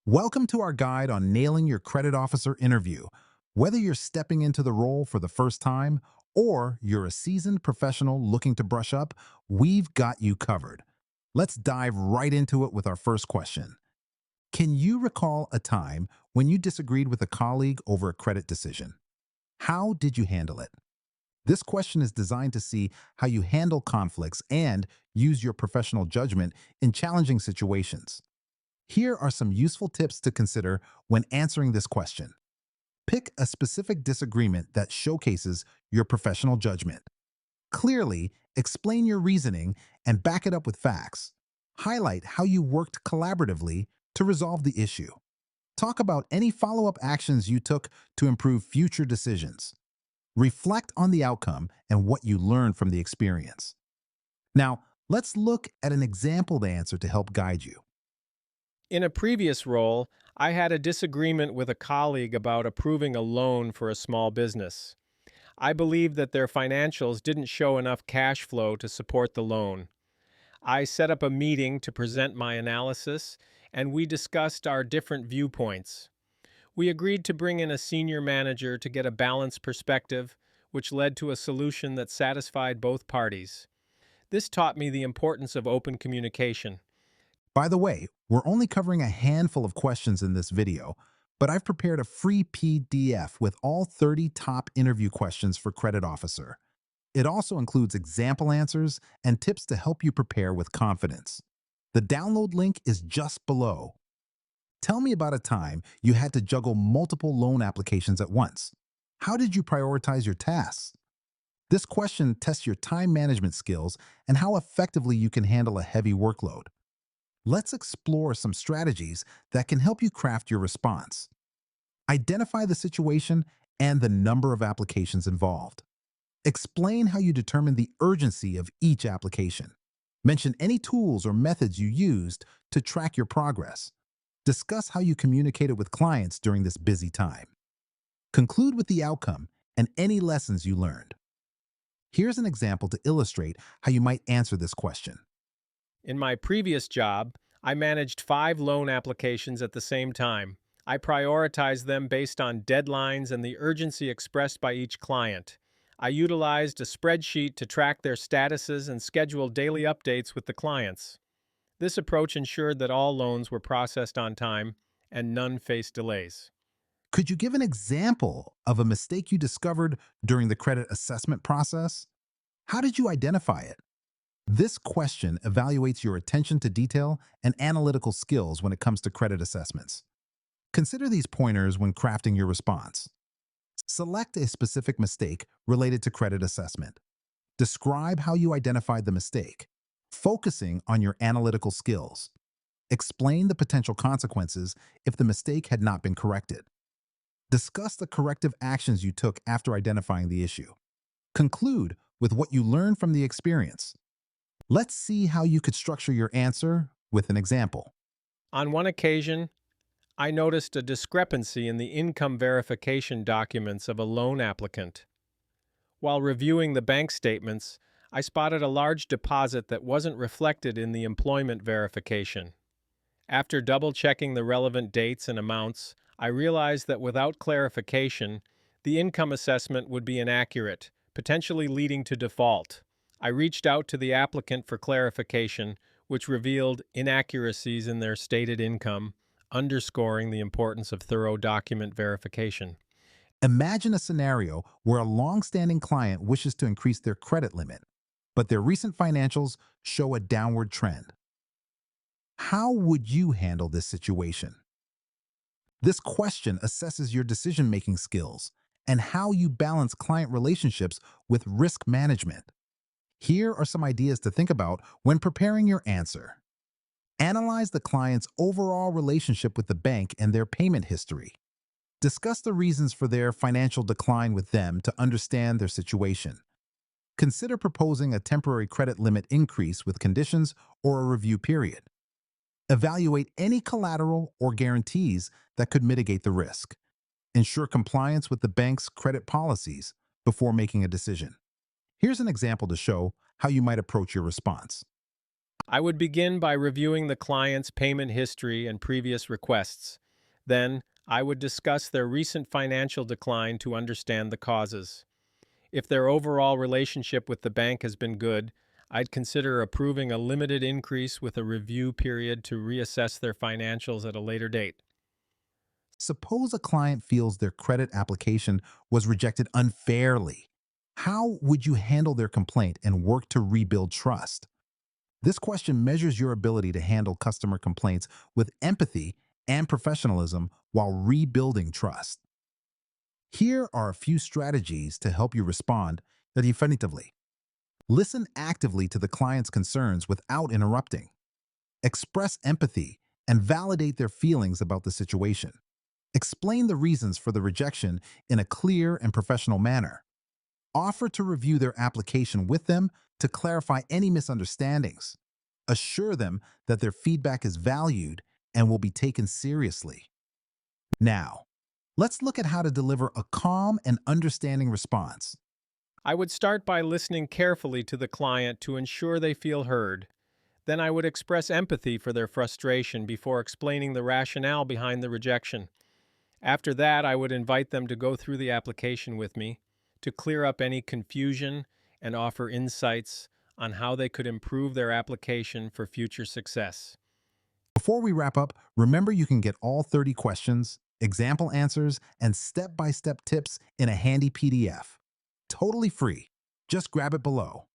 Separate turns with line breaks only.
Welcome to our guide on nailing your credit officer interview. Whether you're stepping into the role for the first time or you're a seasoned professional looking to brush up, we've got you covered. Let's dive right into it with our first question. Can you recall a time when you disagreed with a colleague over a credit decision? How did you handle it? This question is designed to see how you handle conflicts and use your professional judgment in challenging situations. Here are some useful tips to consider when answering this question. Pick a specific disagreement that showcases your professional judgment. Clearly, explain your reasoning and back it up with facts. Highlight how you worked collaboratively to resolve the issue. Talk about any follow-up actions you took to improve future decisions. Reflect on the outcome and what you learned from the experience. Now, let's look at an example answer to help guide you.
In a previous role, I had a disagreement with a colleague about approving a loan for a small business. I believed that their financials didn't show enough cash flow to support the loan. I set up a meeting to present my analysis, and we discussed our different viewpoints. We agreed to bring in a senior manager to get a balanced perspective, which led to a solution that satisfied both parties. This taught me the importance of open communication.
By the way, we're only covering a handful of questions in this video, but I've prepared a free PDF with all 30 top interview questions for credit officer. It also includes example answers and tips to help you prepare with confidence. The download link is just below. Tell me about a time you had to juggle multiple loan applications at once. How did you prioritize your tasks? This question tests your time management skills and how effectively you can handle a heavy workload. Let's explore some strategies that can help you craft your response. Identify the situation and the number of applications involved. Explain how you determine the urgency of each application. Mention any tools or methods you used to track your progress. Discuss how you communicated with clients during this busy time. Conclude with the outcome and any lessons you learned. Here's an example to illustrate how you might answer this question.
In my previous job, I managed 5 loan applications at the same time. I prioritized them based on deadlines and the urgency expressed by each client. I utilized a spreadsheet to track their statuses and schedule daily updates with the clients. This approach ensured that all loans were processed on time and none faced delays.
Could you give an example of a mistake you discovered during the credit assessment process? How did you identify it? This question evaluates your attention to detail and analytical skills when it comes to credit assessments. Consider these pointers when crafting your response. Select a specific mistake related to credit assessment. Describe how you identified the mistake, focusing on your analytical skills. Explain the potential consequences if the mistake had not been corrected. Discuss the corrective actions you took after identifying the issue. Conclude with what you learned from the experience. Let's see how you could structure your answer with an example.
On one occasion, I noticed a discrepancy in the income verification documents of a loan applicant. While reviewing the bank statements, I spotted a large deposit that wasn't reflected in the employment verification. After double-checking the relevant dates and amounts, I realized that without clarification, the income assessment would be inaccurate, potentially leading to default. I reached out to the applicant for clarification, which revealed inaccuracies in their stated income, underscoring the importance of thorough document verification.
Imagine a scenario where a long-standing client wishes to increase their credit limit, but their recent financials show a downward trend. How would you handle this situation? This question assesses your decision-making skills and how you balance client relationships with risk management. Here are some ideas to think about when preparing your answer. Analyze the client's overall relationship with the bank and their payment history. Discuss the reasons for their financial decline with them to understand their situation. Consider proposing a temporary credit limit increase with conditions or a review period. Evaluate any collateral or guarantees that could mitigate the risk. Ensure compliance with the bank's credit policies before making a decision. Here's an example to show how you might approach your response.
I would begin by reviewing the client's payment history and previous requests. Then, I would discuss their recent financial decline to understand the causes. If their overall relationship with the bank has been good, I'd consider approving a limited increase with a review period to reassess their financials at a later date.
Suppose a client feels their credit application was rejected unfairly. How would you handle their complaint and work to rebuild trust? This question measures your ability to handle customer complaints with empathy and professionalism while rebuilding trust. Here are a few strategies to help you respond definitively. Listen actively to the client's concerns without interrupting. Express empathy and validate their feelings about the situation. Explain the reasons for the rejection in a clear and professional manner. Offer to review their application with them to clarify any misunderstandings. Assure them that their feedback is valued and will be taken seriously. Now, let's look at how to deliver a calm and understanding response.
I would start by listening carefully to the client to ensure they feel heard. Then I would express empathy for their frustration before explaining the rationale behind the rejection. After that, I would invite them to go through the application with me to clear up any confusion and offer insights on how they could improve their application for future success.
Before we wrap up, remember you can get all 30 questions, example answers, and step-by-step tips in a handy PDF. Totally free. Just grab it below.